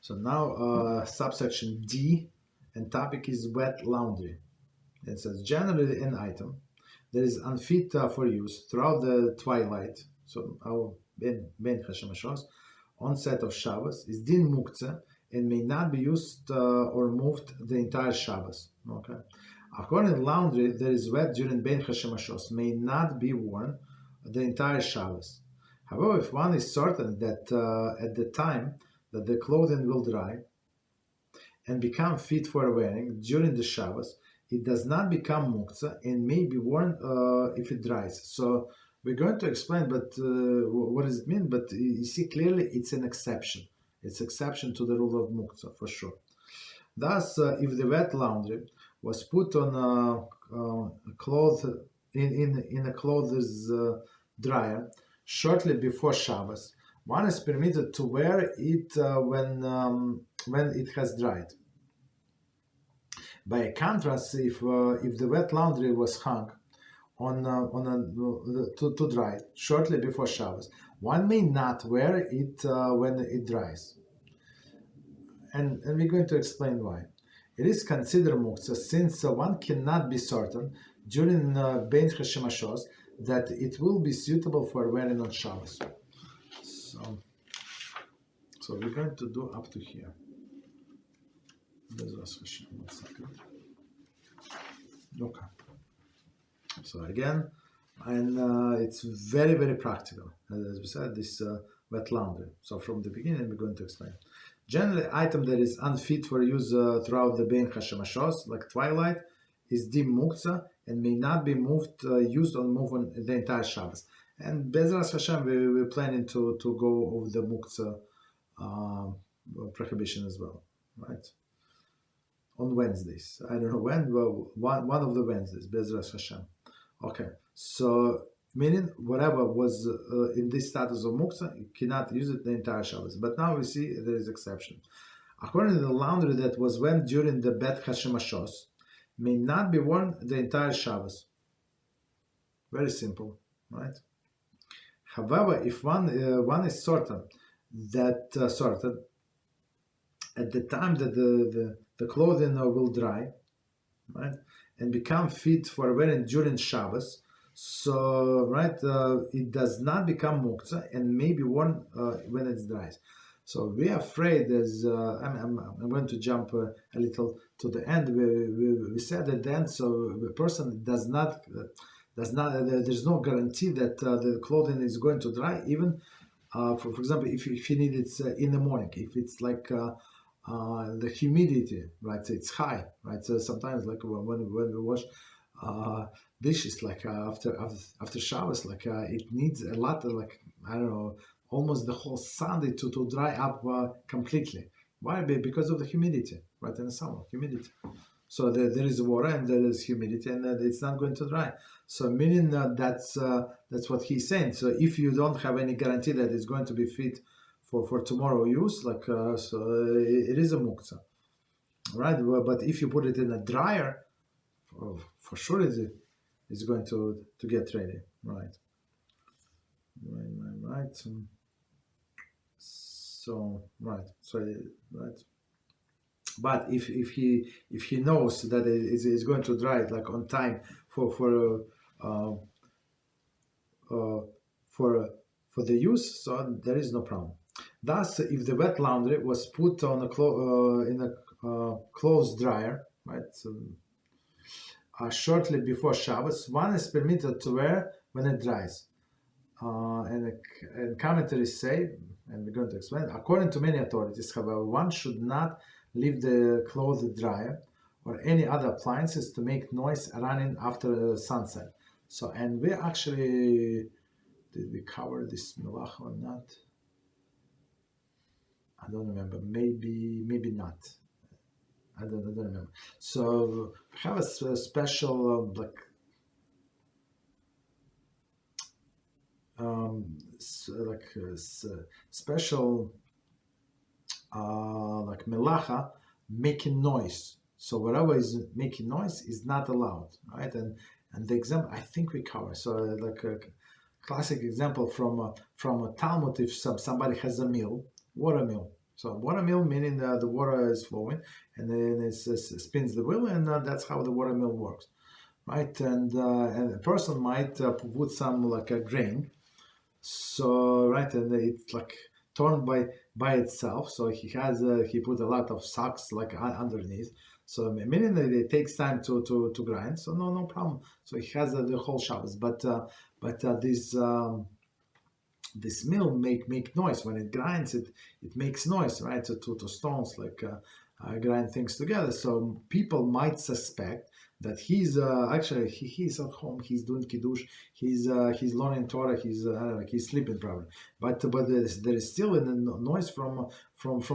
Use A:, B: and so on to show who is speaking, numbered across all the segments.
A: So now subsection D, and topic is wet laundry. It says generally an item that is unfit for use throughout the twilight, so our ben Hashemashos, onset of Shabbos, is din muktzah and may not be used or moved the entire Shabbos. Okay. According to laundry that is wet during ben Hashemashos may not be worn the entire Shabbos. However, if one is certain that at the time that the clothing will dry and become fit for wearing during the Shabbos, it does not become muktzah and may be worn if it dries. So we're going to explain, but what does it mean? But you see clearly it's an exception. It's exception to the rule of muktzah for sure. Thus, if the wet laundry was put on a cloth in a clothes dryer shortly before Shabbos, one is permitted to wear it when it has dried. By contrast, if the wet laundry was hung to dry shortly before Shabbos, one may not wear it when it dries. And we're going to explain why. It is considered muktzah since one cannot be certain during ben Hashemashos that it will be suitable for wearing on Shabbos. So we're going to do up to here. BeEzrat HaShem, 1 second. Okay. So again, and it's very, very practical. As we said, this wet laundry. So from the beginning, we're going to explain. Generally, item that is unfit for use throughout the ben Hashemashos, like twilight, is dim muktzah and may not be moved, used or moved on the entire Shabbos. And BeEzrat HaShem, we're planning to go over the muktzah prohibition as well, right? On Wednesdays. I don't know when, but one of the Wednesdays, BeEzrat HaShem. Okay, so meaning whatever was in this status of muktzah, you cannot use it the entire Shabbos. But now we see there is exception. According to the laundry that was worn during the bet Hashemashos, may not be worn the entire Shabbos. Very simple, right? However, if one is certain that at the time that the clothing will dry, right, and become fit for wearing during Shabbos, so right, it does not become muktzah and may be worn when it dries. So we are afraid, as I'm going to jump a little to the end. We said at the end, so the person does not. There's no guarantee that the clothing is going to dry, even for example, if you need it in the morning, if it's like the humidity, right? So it's high, right? So sometimes, like when we wash dishes, like after Shabbos, like it needs a lot of, like, I don't know, almost the whole Sunday to dry up completely. Why? Because of the humidity, right? In the summer, humidity. So there is water and there is humidity, and it's not going to dry. So meaning that's what he's saying. So if you don't have any guarantee that it's going to be fit for tomorrow use, like so it is a muktzah, right? But if you put it in a dryer, for sure it's going to get ready, right? Right. So right. But if he knows that it is going to dry like on time for the use, so there is no problem. Thus, if the wet laundry was put on in a clothes dryer, right, so, shortly before Shabbos, one is permitted to wear when it dries. And commentaries say, and we're going to explain, according to many authorities, however, one should not leave the clothes dryer or any other appliances to make noise running after sunset. So, and we actually, did we cover this melacha or not? I don't remember. Maybe not. I don't remember. So we have a special special like melacha, making noise. So whatever is making noise is not allowed, right? And the example I think we cover. So like a classic example from a Talmud, if somebody has a mill, water mill, So water mill meaning the water is flowing, and then it spins the wheel, and that's how the water mill works, right? And a person might put some like a grain, so right, and it's like torn by itself. So he put a lot of socks like underneath. So meaning that it takes time to grind. So no problem. So he has the whole Shabbos, but this mill make noise when it grinds. It makes noise, right? So to stones like grind things together. So people might suspect that he's actually he's at home. He's doing kiddush. He's learning Torah. He's I don't know, he's sleeping probably. But there is still a noise from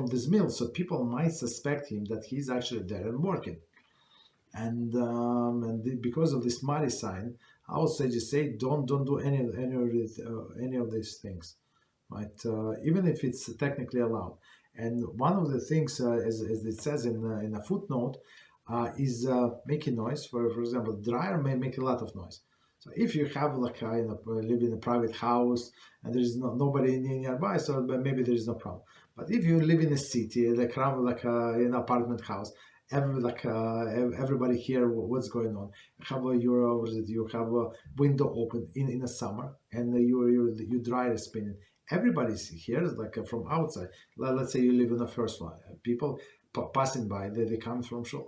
A: this mill. So people might suspect him that he's actually there and working. And because of this mighty sign, I would say just say don't do any of these things, right? Even if it's technically allowed. And one of the things, as it says in a footnote, is making noise. For example, dryer may make a lot of noise. So if you have like live in a private house and there is nobody nearby, so maybe there is no problem. But if you live in a city, like an apartment house, everybody hear what's going on. You have a window open in the summer, and your dryer is spinning. Everybody's here, like from outside. Let's say you live in the first one. People passing by, they come from show.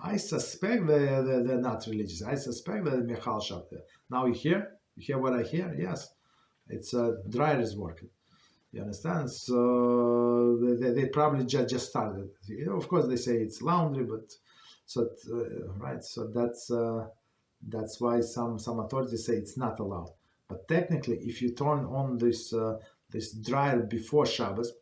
A: I suspect they're not religious. I suspect that Michal shop there. Now you hear what I hear? Yes, it's dryer is working. You understand? So they probably just started. Of course, they say it's laundry, but so right. So that's why some authorities say it's not allowed. But technically, if you turn on this dryer before Shabbos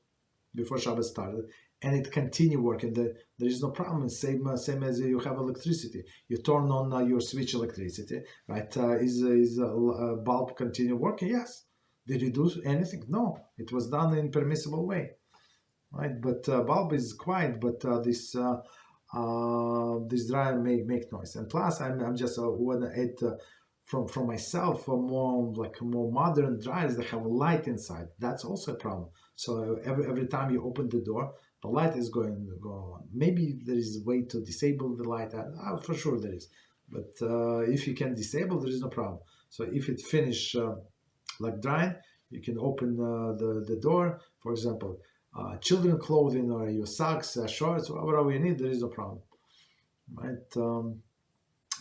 A: started, and it continue working, there is no problem. Same as you have electricity. You turn on your switch electricity, right? Is a bulb continue working? Yes. Did you do anything? No. It was done in permissible way, right? But bulb is quiet, but this dryer may make noise. And plus, I'm just want to add from myself more modern dryers that have light inside. That's also a problem. So every time you open the door, the light is going to go on. Maybe there is a way to disable the light. For sure there is. But if you can disable, there is no problem. So if it finish like drying, you can open the door. For example, children clothing or your socks, shorts, whatever you need, there is no problem, right?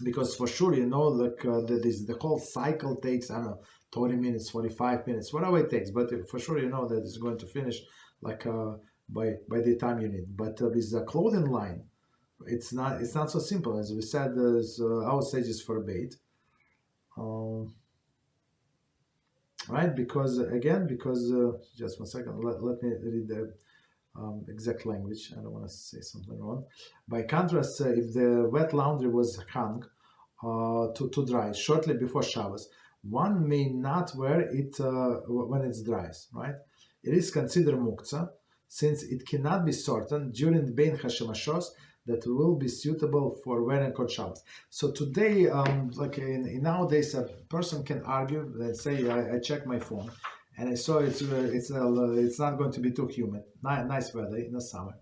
A: Because for sure, like the whole cycle takes, I don't know, 20 minutes, 45 minutes, whatever it takes. But for sure, that it's going to finish like by the time you need. But with the clothing line, it's not so simple. As we said, I would say just forbade. Right? Because just one second, let me read the exact language. I don't want to say something wrong. By contrast, if the wet laundry was hung to dry shortly before Shabbos, one may not wear it when it dries, right? It is considered muktzah, since it cannot be certain during the Bein Hashemashos that will be suitable for wearing on Shabbos. So today, like in nowadays, a person can argue. Let's say I check my phone, and I saw it's not going to be too humid. Nice weather in the summer.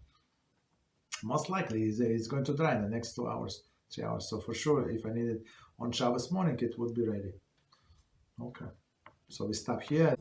A: Most likely, it's going to dry in the next 2 hours, 3 hours. So for sure, if I need it on Shabbos morning, it would be ready. Okay. So we stop here.